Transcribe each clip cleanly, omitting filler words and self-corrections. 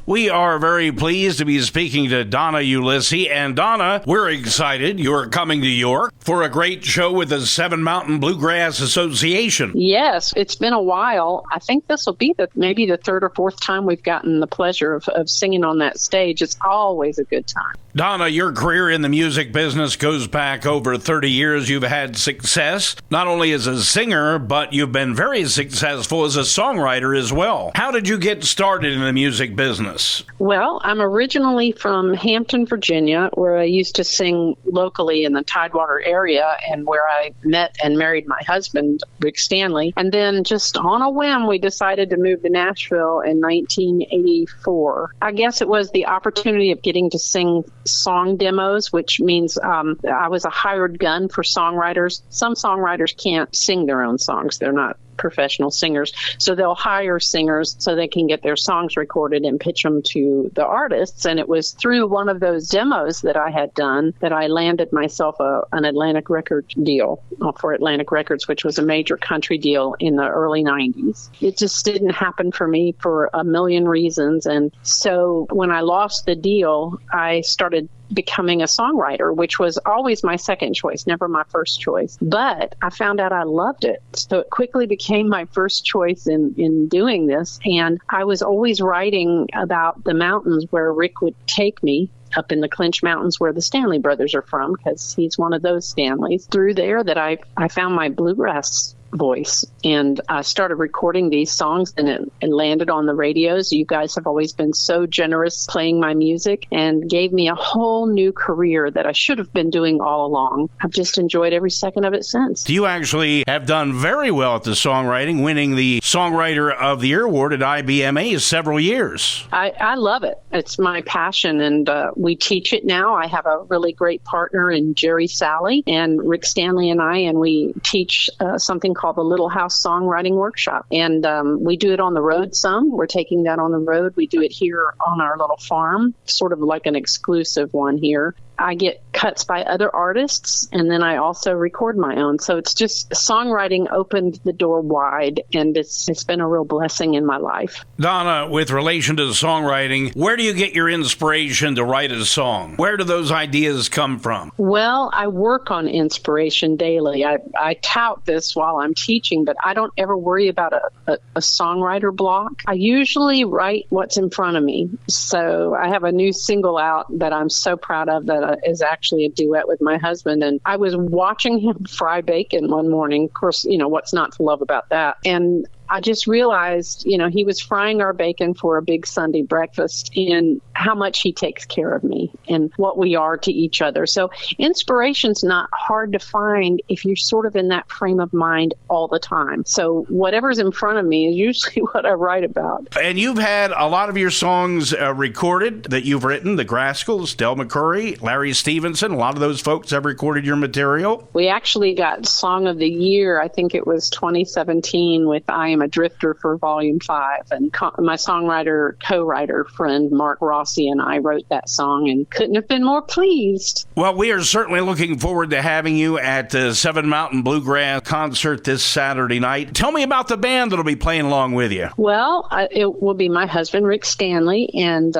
We are very pleased to be speaking to Donna Ulisse. And Donna, we're excited you're coming to York for a great show with the Seven Mountain Bluegrass Association. Yes, it's been a while. I think this will be maybe the third or fourth time we've gotten the pleasure of singing on that stage. It's always a good time. Donna, your career in the music business goes back over 30 years. You've had success, not only as a singer, but you've been very successful as a songwriter as well. How did you get started in the music business? Well, I'm originally from Hampton, Virginia, where I used to sing locally in the Tidewater area and where I met and married my husband, Rick Stanley. And then just on a whim, we decided to move to Nashville in 1984. I guess it was the opportunity of getting to sing song demos, which means I was a hired gun for songwriters. Some songwriters can't sing their own songs. They're not professional singers, so they'll hire singers so they can get their songs recorded and pitch them to the artists. And it was through one of those demos that I had done that I landed myself an Atlantic record deal for Atlantic Records, which was a major country deal in the early 90s. It just didn't happen for me for a million reasons. And so when I lost the deal, I started becoming a songwriter, which was always my second choice, never my first choice. But I found out I loved it. So it quickly became my first choice in doing this. And I was always writing about the mountains where Rick would take me, up in the Clinch Mountains where the Stanley brothers are from, because he's one of those Stanleys. Through there that I found my bluegrass voice, and I started recording these songs, and it landed on the radios. You guys have always been so generous playing my music and gave me a whole new career that I should have been doing all along. I've just enjoyed every second of it since. You actually have done very well at the songwriting, winning the Songwriter of the Year award at IBMA several years. I love it. It's my passion, and we teach it now. I have a really great partner in Jerry Sally and Rick Stanley and we teach something called the Little House Songwriting Workshop. And we do it on the road some. We're taking that on the road. We do it here on our little farm, sort of like an exclusive one here. I get cuts by other artists, and then I also record my own. So it's just songwriting opened the door wide, and it's been a real blessing in my life. Donna, with relation to songwriting, where do you get your inspiration to write a song? Where do those ideas come from? Well, I work on inspiration daily. I tout this while I'm teaching, but I don't ever worry about a songwriter block. I usually write what's in front of me. So I have a new single out that I'm so proud of that is actually a duet with my husband. And I was watching him fry bacon one morning. Of course, what's not to love about that? And I just realized, he was frying our bacon for a big Sunday breakfast, and how much he takes care of me and what we are to each other. So inspiration's not hard to find if you're sort of in that frame of mind all the time. So whatever's in front of me is usually what I write about. And you've had a lot of your songs recorded that you've written, the Grascals, Del McCoury, Larry Stevenson, a lot of those folks have recorded your material. We actually got Song of the Year, I think it was 2017, with I Am a Drifter for Volume 5. And my songwriter, co-writer friend, Mark Rossi, and I wrote that song and couldn't have been more pleased. Well, we are certainly looking forward to having you at the Seven Mountain Bluegrass concert this Saturday night. Tell me about the band that'll be playing along with you. Well, it will be my husband, Rick Stanley, and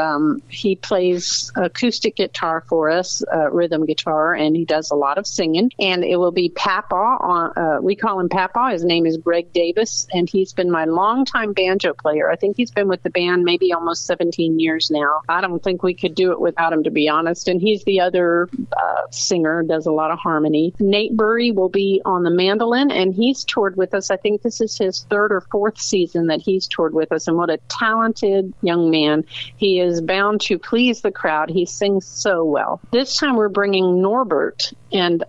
he plays acoustic guitar for us, rhythm guitar, and he does a lot of singing. And it will be Papa. We call him Papa. His name is Greg Davis, and he's been my longtime banjo player. I think he's been with the band maybe almost 17 years now. I don't think we could do it without him, to be honest. And he's the other singer, does a lot of harmony. Nate Burry will be on the mandolin, and he's toured with us. I think this is his third or fourth season that he's toured with us, and what a talented young man. He is bound to please the crowd. He sings so well. This time we're bringing Norbert, and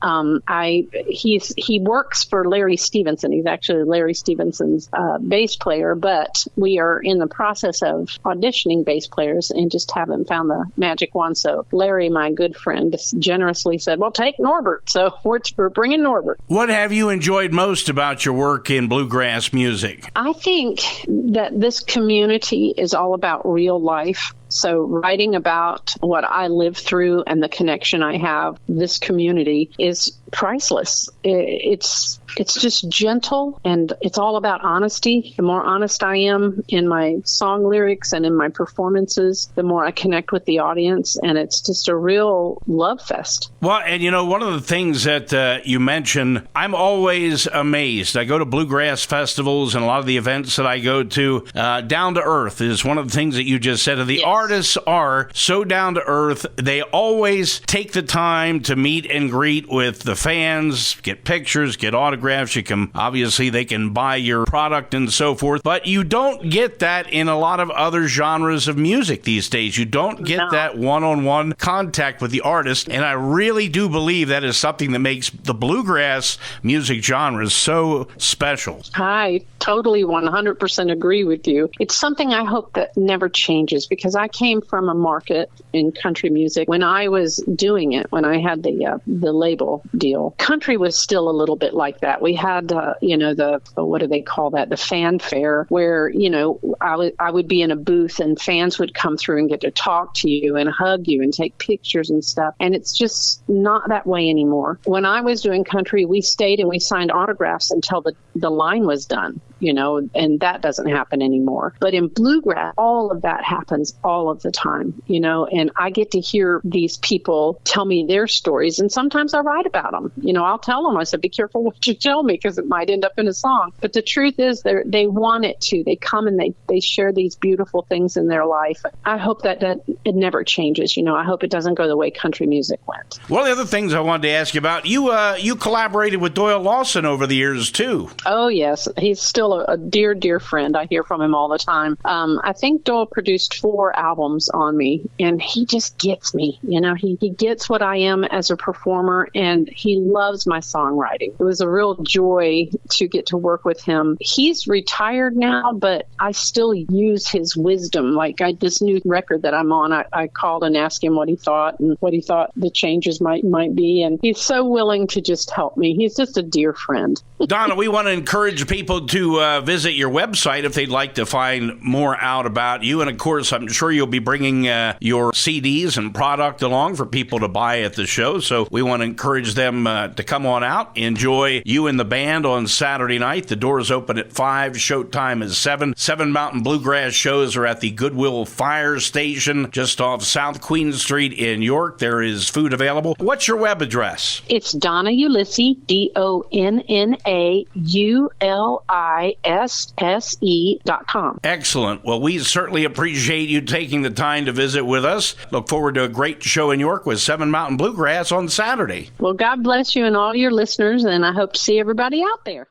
he works for Larry Stevenson. He's actually Larry Stevenson's bass player, but we are in the process of auditioning bass players and just haven't found the magic one. So Larry, my good friend, generously said, well, take Norbert. So we're bringing Norbert. What have you enjoyed most about your work in bluegrass music? I think that this community is all about real life. So writing about what I lived through and the connection I have, this community, is priceless. It's just gentle, and it's all about honesty. The more honest I am in my song lyrics and in my performances, the more I connect with the audience, and it's just a real love fest. Well, and one of the things that you mentioned, I'm always amazed. I go to bluegrass festivals and a lot of the events that I go to, down to earth is one of the things that you just said. The artists are so down to earth. They always take the time to meet and greet with the fans, get pictures, get autographs. They can buy your product and so forth, but you don't get that in a lot of other genres of music these days. You don't get that one-on-one contact with the artist, and I really do believe that is something that makes the bluegrass music genre so special. I totally 100% agree with you. It's something I hope that never changes, because I came from a market in country music when I was doing it, when I had the label deal. Country was still a little bit like that. We had, what do they call that? The fanfare, where, I would be in a booth and fans would come through and get to talk to you and hug you and take pictures and stuff. And it's just not that way anymore. When I was doing country, we stayed and we signed autographs until the line was done. And that doesn't happen anymore. But in bluegrass, all of that happens all of the time, and I get to hear these people tell me their stories. And sometimes I write about them. I'll tell them, I said, be careful what you tell me, because it might end up in a song. But the truth is they want it to. They come and they share these beautiful things in their life. I hope that it never changes. I hope it doesn't go the way country music went. One of the other things I wanted to ask you about, you collaborated with Doyle Lawson over the years, too. Oh, yes. He's still a dear, dear friend. I hear from him all the time. I think Doyle produced 4 albums on me, and he just gets me. He gets what I am as a performer, and he loves my songwriting. It was a real joy to get to work with him. He's retired now, but I still use his wisdom. Like this new record that I'm on, I called and asked him what he thought and what he thought the changes might be, and he's so willing to just help me. He's just a dear friend. Donna, we want to encourage people to visit your website if they'd like to find more out about you. And of course, I'm sure you'll be bringing your CDs and product along for people to buy at the show. So we want to encourage them to come on out, enjoy you and the band on Saturday night. The doors open at 5, showtime is 7. 7 Mountain Bluegrass shows are at the Goodwill Fire Station just off South Queen Street in York. There is food available. What's your web address? It's Donna Ulisse, DonnaUlisse.com. Excellent. Well, we certainly appreciate you taking the time to visit with us. Look forward to a great show in York with 7 Mountain Bluegrass on Saturday. Well, God bless you and all your listeners, and I hope to see everybody out there.